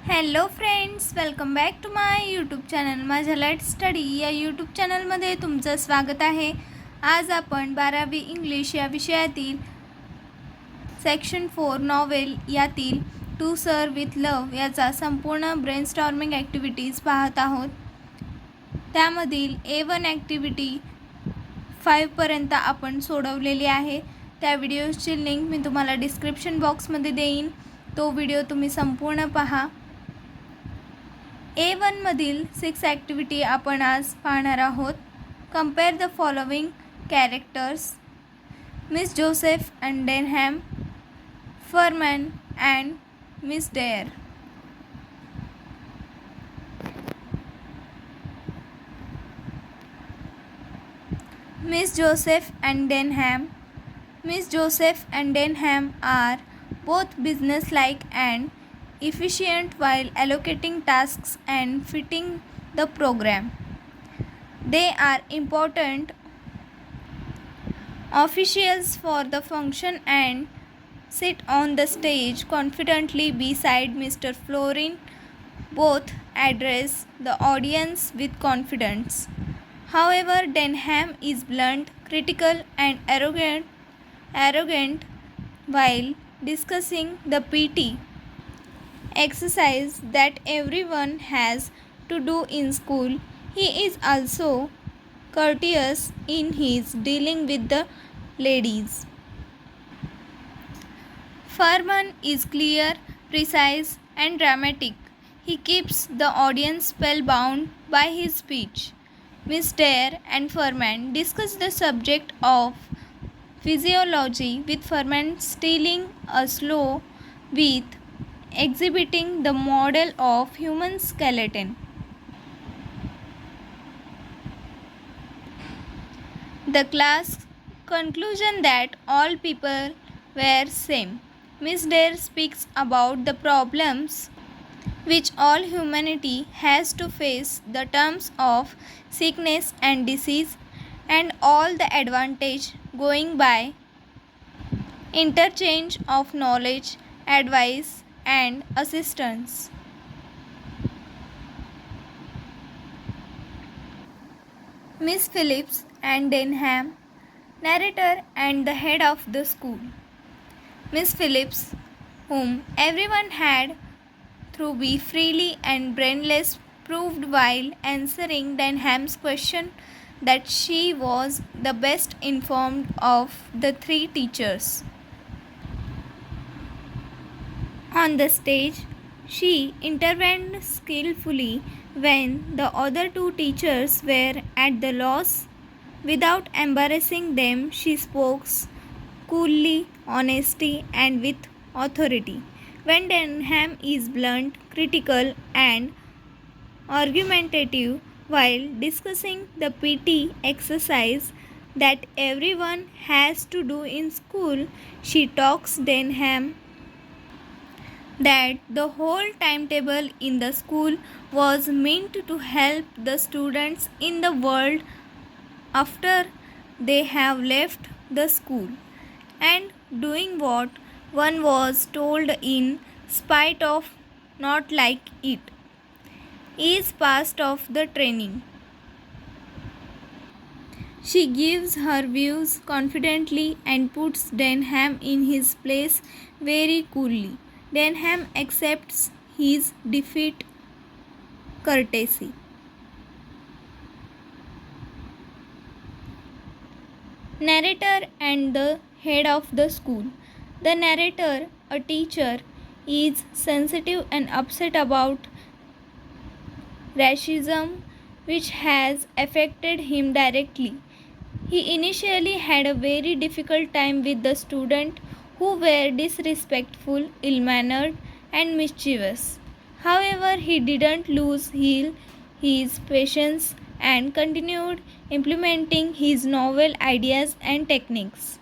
Hello friends, welcome back to my YouTube channel. माझ्या let's study या YouTube चॅनलमध्ये तुमचं स्वागत आहे. आज आपण 12वी इंग्लिश या विषयातील सेक्शन 4 नॉवेल यातील टू सर विथ लव याचा संपूर्ण ब्रेनस्टॉर्मिंग ॲक्टिव्हिटीज पाहत आहोत. त्यामधील A1 ॲक्टिव्हिटी 5पर्यंत आपण सोडवलेली आहे. त्या व्हिडिओची लिंक मी तुम्हाला डिस्क्रिप्शन बॉक्समध्ये देईन. तो व्हिडिओ तुम्ही संपूर्ण पहा. A1 मधील 6 ॲक्टिव्हिटी आपण आज पाहणार आहोत. Compare the following characters: Miss Joseph and Denham, Furman and Miss Dare. Miss Joseph and Denham. Miss Joseph and Denham are both businesslike and efficient while allocating tasks and fitting the program. They are important officials for the function and sit on the stage confidently beside Mr. Florin. Both address the audience with confidence. However, Denham is blunt, critical, and arrogant while discussing the PT exercise that everyone has to do in school. He is also courteous in his dealing with the ladies. Furman is clear, precise, and dramatic. He keeps the audience spellbound by his speech. Miss Dare and Furman discuss the subject of physiology, with Furman stealing a slow with exhibiting the model of human skeleton. The class conclusion that all people were same. Miss Dare speaks about the problems which all humanity has to face, the terms of sickness and disease, and all the advantage going by interchange of knowledge, advice, and assistance. Miss Phillips and Denham, narrator and the head of the school. Miss Phillips, whom everyone had to be freely and brainless, proved while answering Denham's question that she was the best informed of the three teachers. On the stage, she intervened skillfully when the other two teachers were at the loss. Without embarrassing them, she spoke coolly, honestly, and with authority. When Denham is blunt, critical, and argumentative while discussing the PT exercise that everyone has to do in school, she talks Denham that the whole timetable in the school was meant to help the students in the world after they have left the school, and doing what one was told in spite of not like it is part of the training. She gives her views confidently and puts Denham in his place very coolly. Denham accepts his defeat courtesy. Narrator and the head of the school. The narrator, a teacher, is sensitive and upset about racism which has affected him directly. He initially had a very difficult time with the students who were disrespectful, ill-mannered, and mischievous. However, he didn't lose his patience and continued implementing his novel ideas and techniques.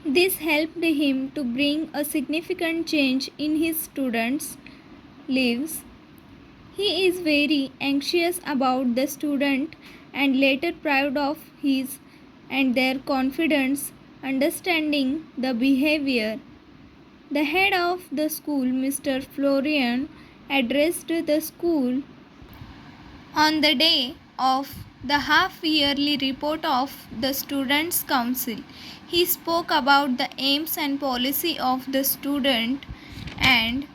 This helped him to bring a significant change in his students' lives. He is very anxious about the student and later proud of his and their confidence, understanding the behavior The head of the school, Mr. Florian, addressed the school on the day of the half-yearly report of the Students' Council. He spoke about the aims and policy of the student and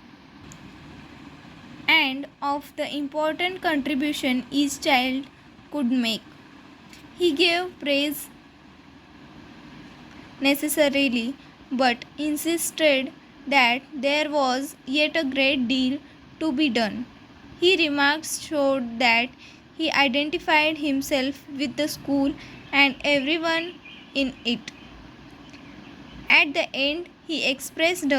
of the important contribution each child could make. He gave praise necessarily, but insisted that there was yet a great deal to be done. His remarks showed that he identified himself with the school and everyone in it. At the end, he expressed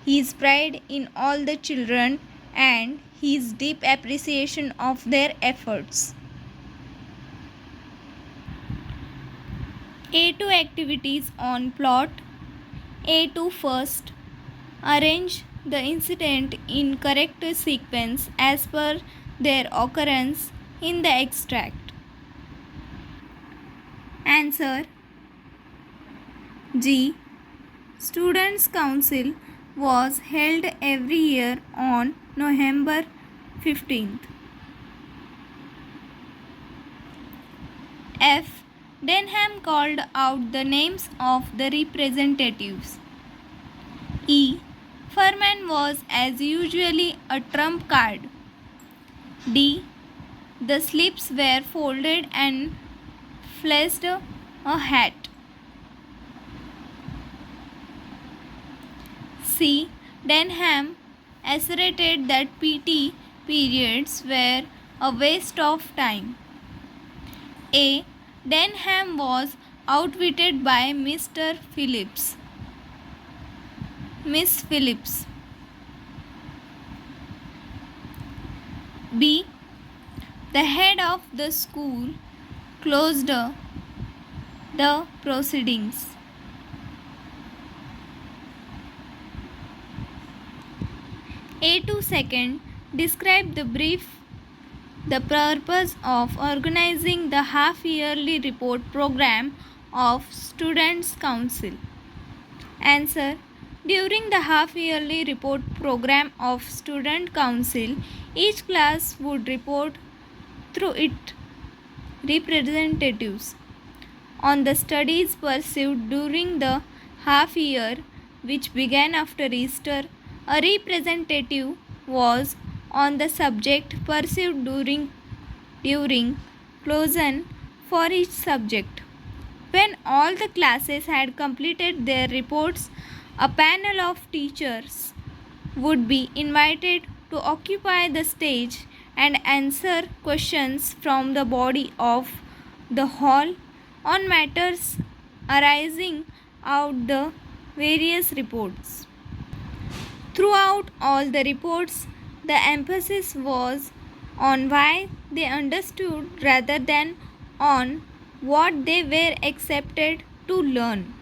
his pride in all the children and his deep appreciation of their efforts. A2 activities on plot. A2 first. Arrange the incident in correct sequence as per their occurrence in the extract. Answer G. Students' Council was held every year on November 15th. F. Denham called out the names of the representatives. E. Furman was as usually a trump card. D. The slips were folded and flashed a hat. C. Denham asserted that PT periods were a waste of time. A. Denham was outwitted by Mr. Phillips. Miss Phillips. B. The head of the school closed the proceedings. A2 second. Describe the purpose of organizing the half-yearly report program of Students' Council. Answer. During the half-yearly report program of Student Council, each class would report through its representatives on the studies pursued during the half year, which began after Easter. A representative was on the subject pursued during closure for each subject. When all the classes had completed their reports, a panel of teachers would be invited to occupy the stage and answer questions from the body of the hall on matters arising out the various reports. Throughout all the reports, the emphasis was on why they understood rather than on what they were accepted to learn.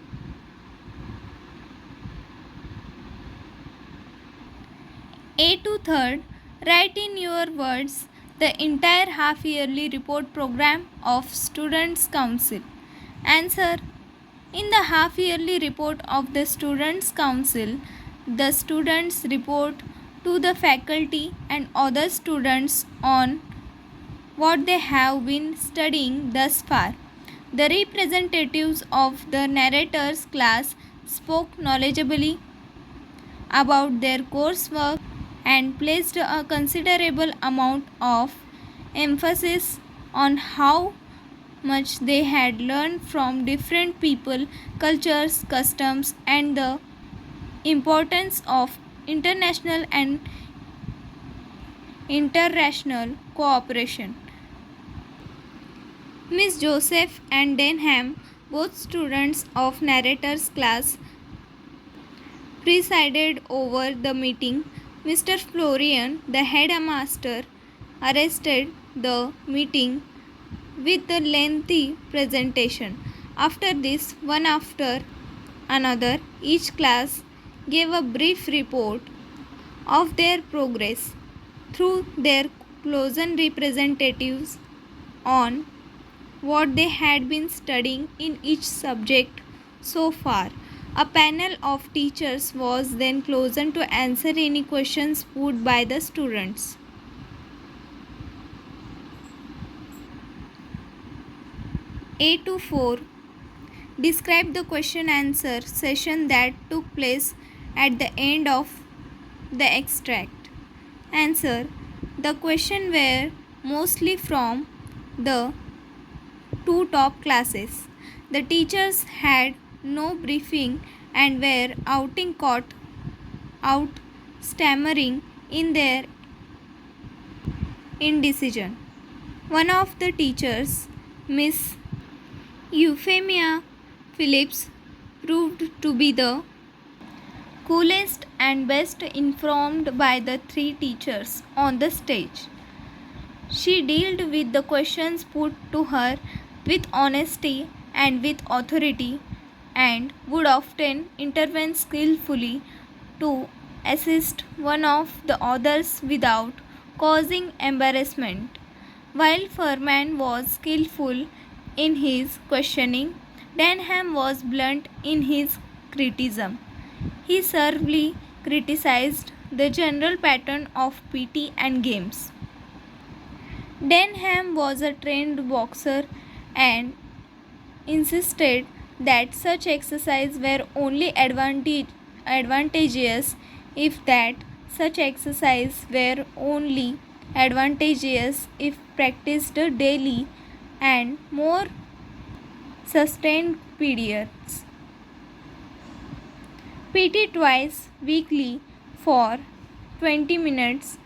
A2 third. Write in your words the entire half-yearly report program of Students' Council. Answer. In the half-yearly report of the Students' Council, the students report to the faculty and other students on what they have been studying thus far. The representatives of the narrator's class spoke knowledgeably about their coursework and placed a considerable amount of emphasis on how much they had learned from different people, cultures, customs, and the importance of international and interracial cooperation. Miss Joseph and Denham, both students of narrator's class, presided over the meeting. Mr. Florian, the headmaster, arrested the meeting with a lengthy presentation. After this, one after another, each class gave a brief report of their progress through their chosen representatives on what they had been studying in each subject so far. A panel of teachers was then chosen to answer any questions put by the students. A to 4. Describe the question answer session that took place at the end of the extract. Answer. The question were mostly from the two top classes. The teachers had no briefing and were caught out stammering in their indecision. One of the teachers, Miss Euphemia Phillips, proved to be the coolest and best informed by the three teachers on the stage. She dealt with the questions put to her with honesty and with authority, and would often intervene skillfully to assist one of the others without causing embarrassment. While Furman was skillful in his questioning, Denham was blunt in his criticism. He severely criticized the general pattern of PT and games. Denham was a trained boxer and insisted that such exercises were only advantageous if practiced daily and more sustained periods. PT twice weekly for 20 minutes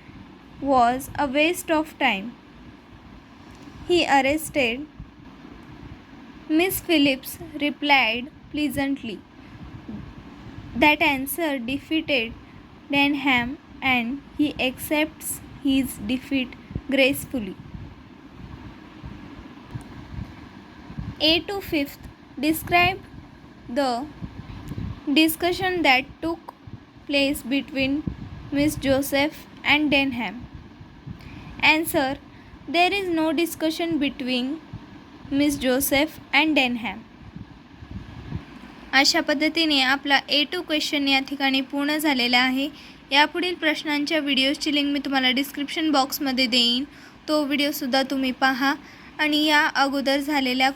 was a waste of time. He arrested. Miss Phillips replied pleasantly. That answer defeated Denham and he accepts his defeat gracefully. A to 5th. Describe the discussion that took place between Miss Joseph and Denham. Answer. There is no discussion between Miss Joseph and Denham. अशा पद्धतीने आपला A2 question या ठिकाणी पूर्ण झालेला आहे. यापुढील प्रश्नांच्या व्हिडिओजची लिंक मी तुम्हाला डिस्क्रिप्शन बॉक्समध्ये देईन. तो व्हिडिओसुद्धा तुम्ही पहा आणि या अगोदर झालेल्या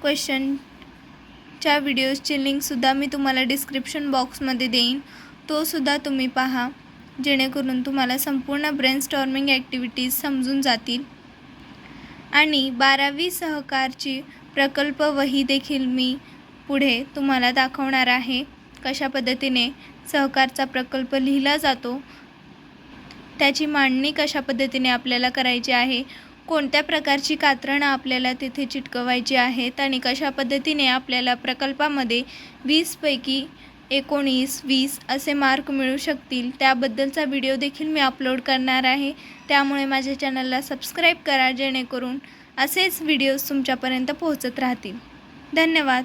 क्वेश्चनच्या व्हिडिओजची लिंकसुद्धा मी तुम्हाला डिस्क्रिप्शन बॉक्समध्ये देईन. तोसुद्धा तुम्ही पहा जेणेकरून तुम्हाला संपूर्ण ब्रेनस्टॉर्मिंग ॲक्टिव्हिटीज समजून जातील. आणि 12वी सहकारची प्रकल्प वही देखील मी पुढे तुम्हाला दाखवणार आहे. कशा पद्धतीने सहकारचा प्रकल्प लिहिला जातो, त्याची मांडणी कशा पद्धतीने आपल्याला करायची आहे, कोणत्या प्रकारची कात्रणं आपल्याला तिथे चिटकवायची आहेत आणि कशा पद्धतीने आपल्याला प्रकल्पामध्ये 20 पैकी 19, 20 असे मार्क मिळू शकतील, त्याबद्दलचा व्हिडिओ देखील मी अपलोड करणार आहे. त्यामुळे माझ्या चॅनलला सबस्क्राईब करा जेणेकरून असेच व्हिडिओज तुमच्यापर्यंत पोहोचत राहतील. धन्यवाद.